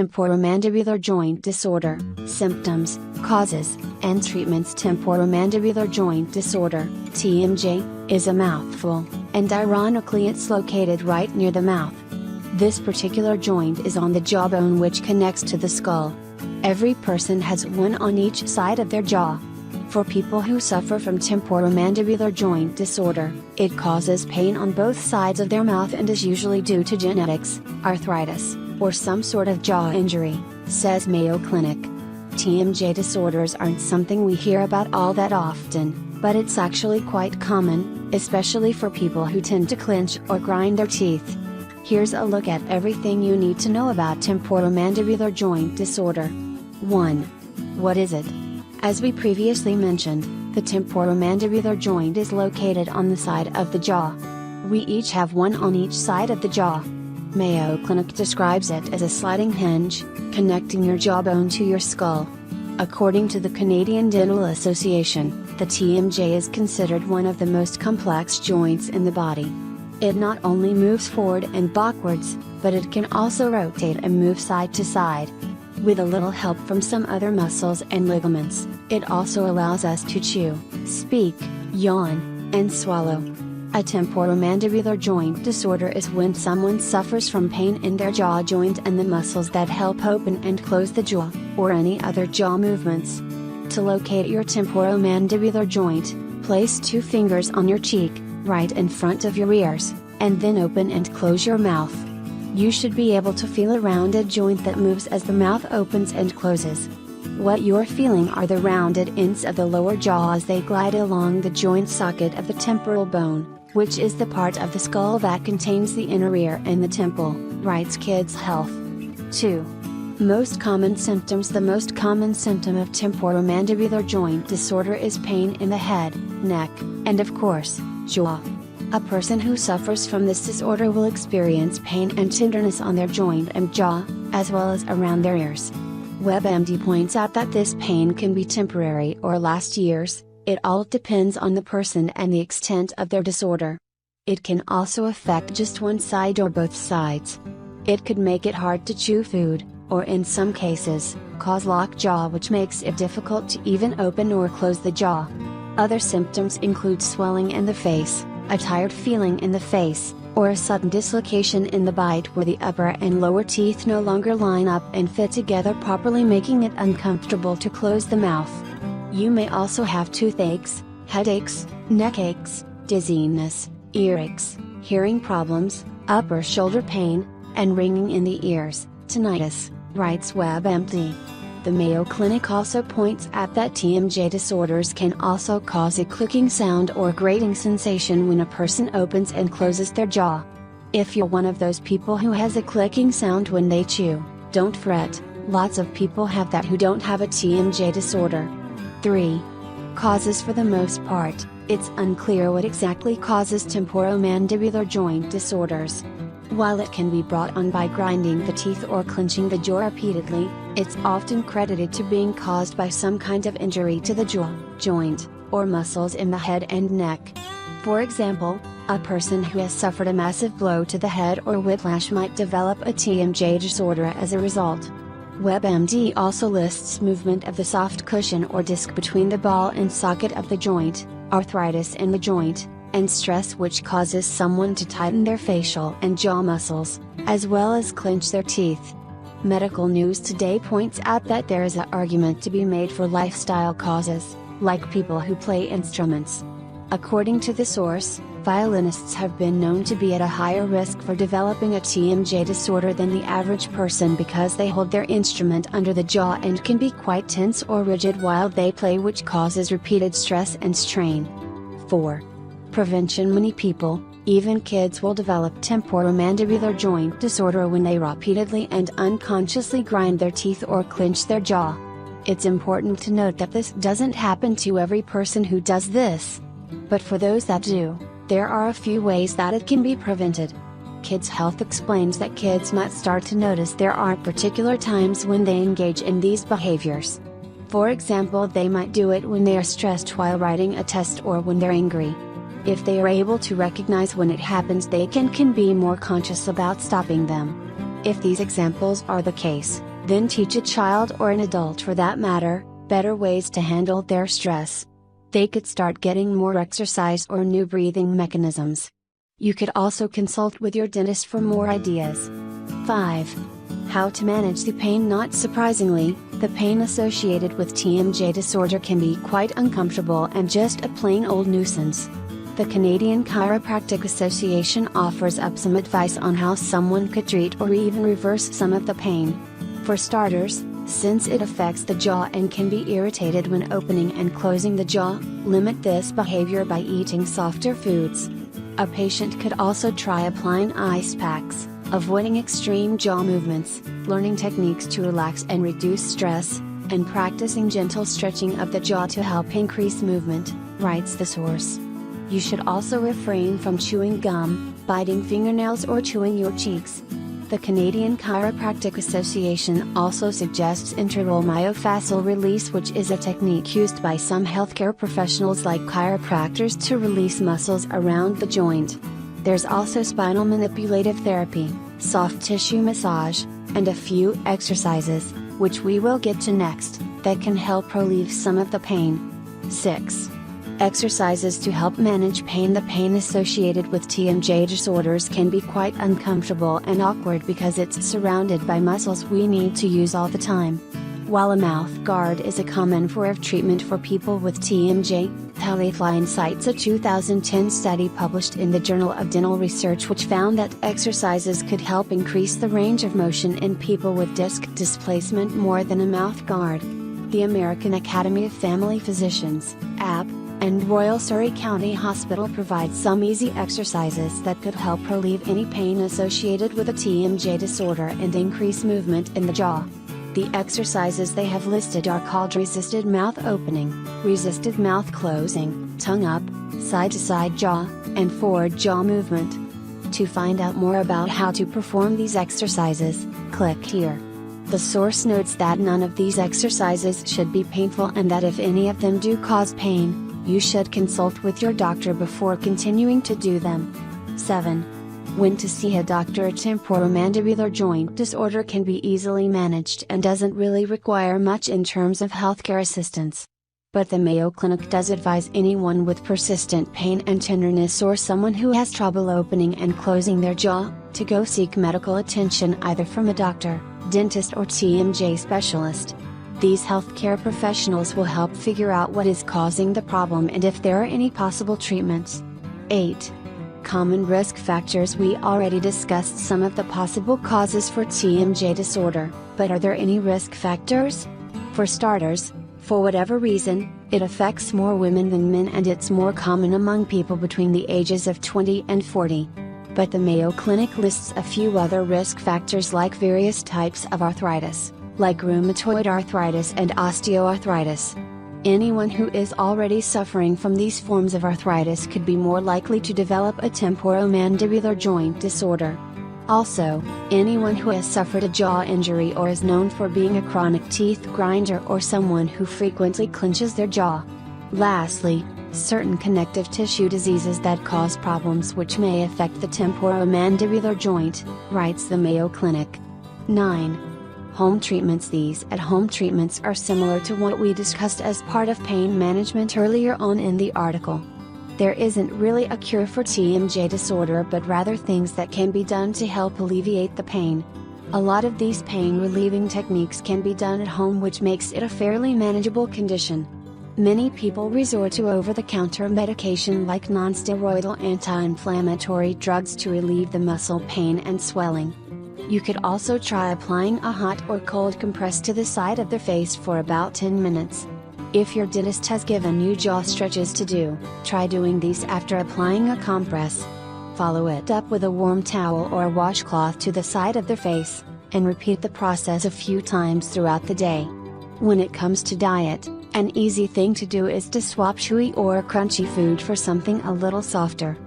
Temporomandibular joint disorder, symptoms, causes, and treatments. Temporomandibular joint disorder, TMJ, is a mouthful, and ironically it's located right near the mouth. This particular joint is on the jawbone which connects to the skull. Every person has one on each side of their jaw. For people who suffer from temporomandibular joint disorder, it causes pain on both sides of their mouth and is usually due to genetics, arthritis, or some sort of jaw injury, says Mayo Clinic. TMJ disorders aren't something we hear about all that often, but it's actually quite common, especially for people who tend to clench or grind their teeth. Here's a look at everything you need to know about temporomandibular joint disorder. 1. What is it? As we previously mentioned, the temporomandibular joint is located on the side of the jaw. We each have one on each side of the jaw. Mayo Clinic describes it as a sliding hinge, connecting your jawbone to your skull. According to the Canadian Dental Association, the TMJ is considered one of the most complex joints in the body. It not only moves forward and backwards, but it can also rotate and move side to side. With a little help from some other muscles and ligaments, it also allows us to chew, speak, yawn, and swallow. A temporomandibular joint disorder is when someone suffers from pain in their jaw joint and the muscles that help open and close the jaw, or any other jaw movements. To locate your temporomandibular joint, place 2 fingers on your cheek, right in front of your ears, and then open and close your mouth. You should be able to feel a rounded joint that moves as the mouth opens and closes. What you're feeling are the rounded ends of the lower jaw as they glide along the joint socket of the temporal bone, which is the part of the skull that contains the inner ear and the temple, writes Kids Health. 2. Most common symptoms. The most common symptom of temporomandibular joint disorder is pain in the head, neck, and of course, jaw. A person who suffers from this disorder will experience pain and tenderness on their joint and jaw, as well as around their ears. WebMD points out that this pain can be temporary or last years. It all depends on the person and the extent of their disorder. It can also affect just one side or both sides. It could make it hard to chew food, or in some cases, cause lockjaw, which makes it difficult to even open or close the jaw. Other symptoms include swelling in the face, a tired feeling in the face, or a sudden dislocation in the bite where the upper and lower teeth no longer line up and fit together properly, making it uncomfortable to close the mouth. You may also have toothaches, headaches, neck aches, dizziness, earaches, hearing problems, upper shoulder pain, and ringing in the ears, tinnitus, writes WebMD. The Mayo Clinic also points out that TMJ disorders can also cause a clicking sound or grating sensation when a person opens and closes their jaw. If you're one of those people who has a clicking sound when they chew, don't fret, lots of people have that who don't have a TMJ disorder. 3. Causes. For the most part, it's unclear what exactly causes temporomandibular joint disorders. While it can be brought on by grinding the teeth or clenching the jaw repeatedly, it's often credited to being caused by some kind of injury to the jaw, joint, or muscles in the head and neck. For example, a person who has suffered a massive blow to the head or whiplash might develop a TMJ disorder as a result. WebMD also lists movement of the soft cushion or disc between the ball and socket of the joint, arthritis in the joint, and stress, which causes someone to tighten their facial and jaw muscles, as well as clench their teeth. Medical News Today points out that there is an argument to be made for lifestyle causes, like people who play instruments. According to the source, violinists have been known to be at a higher risk for developing a TMJ disorder than the average person because they hold their instrument under the jaw and can be quite tense or rigid while they play, which causes repeated stress and strain. 4. Prevention. Many people, even kids, will develop temporomandibular joint disorder when they repeatedly and unconsciously grind their teeth or clench their jaw. It's important to note that this doesn't happen to every person who does this. But for those that do, there are a few ways that it can be prevented. Kids Health explains that kids might start to notice there are particular times when they engage in these behaviors. For example, they might do it when they are stressed while writing a test or when they're angry. If they are able to recognize when it happens, they can be more conscious about stopping them. If these examples are the case, Then teach a child, or an adult for that matter, better ways to handle their stress. They could start getting more exercise or new breathing mechanisms. You could also consult with your dentist for more ideas. 5. How to manage the pain. Not surprisingly, the pain associated with TMJ disorder can be quite uncomfortable and just a plain old nuisance. The Canadian Chiropractic Association offers up some advice on how someone could treat or even reverse some of the pain. For starters, since it affects the jaw and can be irritated when opening and closing the jaw, limit this behavior by eating softer foods. A patient could also try applying ice packs, avoiding extreme jaw movements, learning techniques to relax and reduce stress, and practicing gentle stretching of the jaw to help increase movement, writes the source. You should also refrain from chewing gum, biting fingernails, or chewing your cheeks. The Canadian Chiropractic Association also suggests intraoral myofascial release, which is a technique used by some healthcare professionals like chiropractors to release muscles around the joint. There's also spinal manipulative therapy, soft tissue massage, and a few exercises, which we will get to next, that can help relieve some of the pain. 6. Exercises to help manage pain. The pain associated with TMJ disorders can be quite uncomfortable and awkward because it's surrounded by muscles we need to use all the time. While a mouth guard is a common form of treatment for people with TMJ, Healthline cites a 2010 study published in the Journal of Dental Research which found that exercises could help increase the range of motion in people with disc displacement more than a mouth guard. The American Academy of Family Physicians, AP, and Royal Surrey County Hospital provide some easy exercises that could help relieve any pain associated with a TMJ disorder and increase movement in the jaw. The exercises they have listed are called resisted mouth opening, resisted mouth closing, tongue up, side to side jaw, and forward jaw movement. To find out more about how to perform these exercises, click here. The source notes that none of these exercises should be painful and that if any of them do cause pain, you should consult with your doctor before continuing to do them. 7. When to see a doctor. A temporomandibular joint disorder can be easily managed and doesn't really require much in terms of healthcare assistance. But the Mayo Clinic does advise anyone with persistent pain and tenderness or someone who has trouble opening and closing their jaw, to go seek medical attention either from a doctor, dentist or TMJ specialist. These healthcare professionals will help figure out what is causing the problem and if there are any possible treatments. 8. Common risk factors. We already discussed some of the possible causes for TMJ disorder, but are there any risk factors? For starters, for whatever reason, it affects more women than men and it's more common among people between the ages of 20 and 40. But the Mayo Clinic lists a few other risk factors like various types of arthritis, like rheumatoid arthritis and osteoarthritis. Anyone who is already suffering from these forms of arthritis could be more likely to develop a temporomandibular joint disorder. Also, anyone who has suffered a jaw injury or is known for being a chronic teeth grinder or someone who frequently clenches their jaw. Lastly, certain connective tissue diseases that cause problems which may affect the temporomandibular joint, writes the Mayo Clinic. 9. Home treatments. These at-home treatments are similar to what we discussed as part of pain management earlier on in the article. There isn't really a cure for TMJ disorder but rather things that can be done to help alleviate the pain. A lot of these pain relieving techniques can be done at home, which makes it a fairly manageable condition. Many people resort to over-the-counter medication like non-steroidal anti-inflammatory drugs to relieve the muscle pain and swelling. You could also try applying a hot or cold compress to the side of the face for about 10 minutes. If your dentist has given you jaw stretches to do, try doing these after applying a compress. Follow it up with a warm towel or a washcloth to the side of the face, and repeat the process a few times throughout the day. When it comes to diet, an easy thing to do is to swap chewy or crunchy food for something a little softer.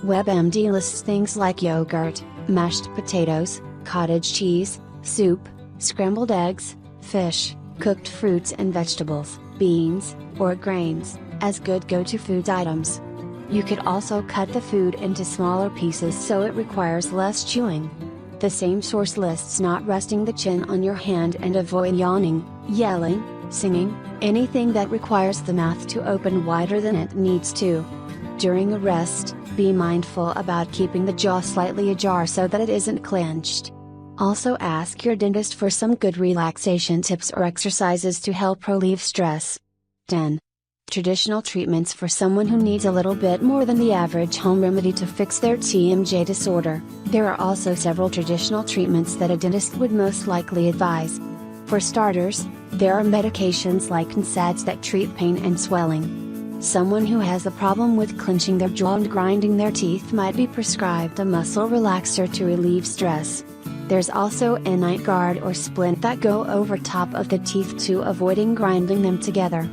WebMD lists things like yogurt, mashed potatoes, cottage cheese, soup, scrambled eggs, fish, cooked fruits and vegetables, beans, or grains, as good go-to food items. You could also cut the food into smaller pieces so it requires less chewing. The same source lists not resting the chin on your hand and avoid yawning, yelling, singing, anything that requires the mouth to open wider than it needs to. During a rest, be mindful about keeping the jaw slightly ajar so that it isn't clenched. Also ask your dentist for some good relaxation tips or exercises to help relieve stress. 10. Traditional treatments for someone who needs a little bit more than the average home remedy to fix their TMJ disorder. There are also several traditional treatments that a dentist would most likely advise. For starters, there are medications like NSAIDs that treat pain and swelling. Someone who has a problem with clenching their jaw and grinding their teeth might be prescribed a muscle relaxer to relieve stress. There's also a night guard or splint that go over top of the teeth to avoiding grinding them together.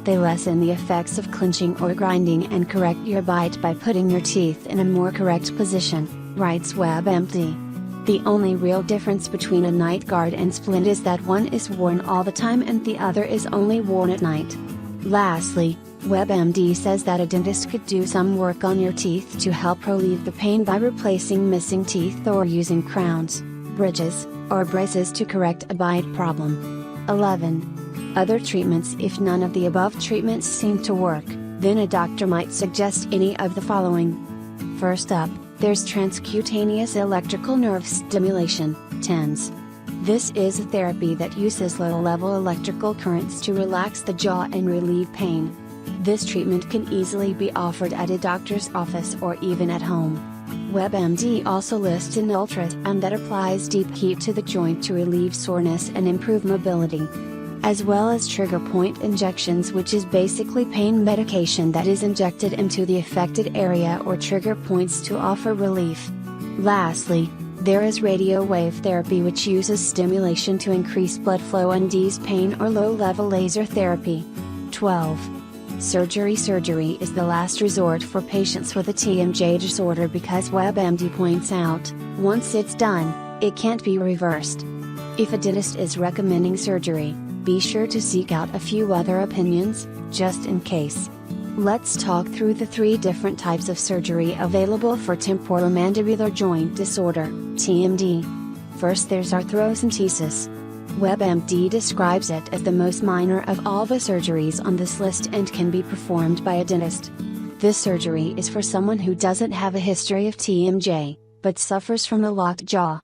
They lessen the effects of clenching or grinding and correct your bite by putting your teeth in a more correct position, writes WebMD. The only real difference between a night guard and splint is that one is worn all the time and the other is only worn at night. Lastly, WebMD says that a dentist could do some work on your teeth to help relieve the pain by replacing missing teeth or using crowns, bridges, or braces to correct a bite problem. 11. Other treatments. If none of the above treatments seem to work, then a doctor might suggest any of the following. First up, there's transcutaneous electrical nerve stimulation, TENS. This is a therapy that uses low-level electrical currents to relax the jaw and relieve pain. This treatment can easily be offered at a doctor's office or even at home. WebMD also lists an ultrasound that applies deep heat to the joint to relieve soreness and improve mobility, as well as trigger point injections, which is basically pain medication that is injected into the affected area or trigger points to offer relief. Lastly, there is radio wave therapy, which uses stimulation to increase blood flow and ease pain, or low-level laser therapy. 12. Surgery. Surgery is the last resort for patients with a TMJ disorder because WebMD points out, once it's done, it can't be reversed. If a dentist is recommending surgery, be sure to seek out a few other opinions, just in case. Let's talk through the 3 different types of surgery available for temporomandibular joint disorder, TMD. First, there's arthrocentesis. WebMD describes it as the most minor of all the surgeries on this list and can be performed by a dentist. This surgery is for someone who doesn't have a history of TMJ, but suffers from a locked jaw.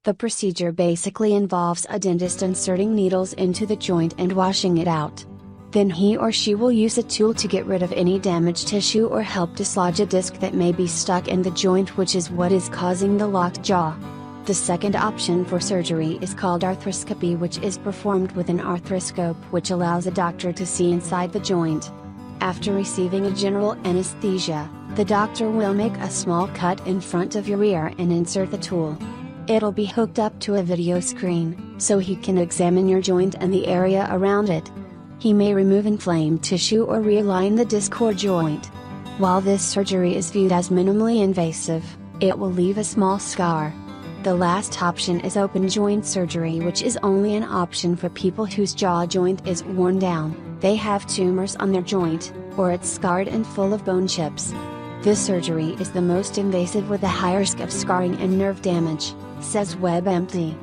The procedure basically involves a dentist inserting needles into the joint and washing it out. Then he or she will use a tool to get rid of any damaged tissue or help dislodge a disc that may be stuck in the joint, which is what is causing the locked jaw. The second option for surgery is called arthroscopy, which is performed with an arthroscope, which allows a doctor to see inside the joint. After receiving a general anesthesia, the doctor will make a small cut in front of your ear and insert the tool. It'll be hooked up to a video screen, so he can examine your joint and the area around it. He may remove inflamed tissue or realign the disc or joint. While this surgery is viewed as minimally invasive, it will leave a small scar. The last option is open joint surgery, which is only an option for people whose jaw joint is worn down, they have tumors on their joint, or it's scarred and full of bone chips. This surgery is the most invasive with a higher risk of scarring and nerve damage, says WebMD.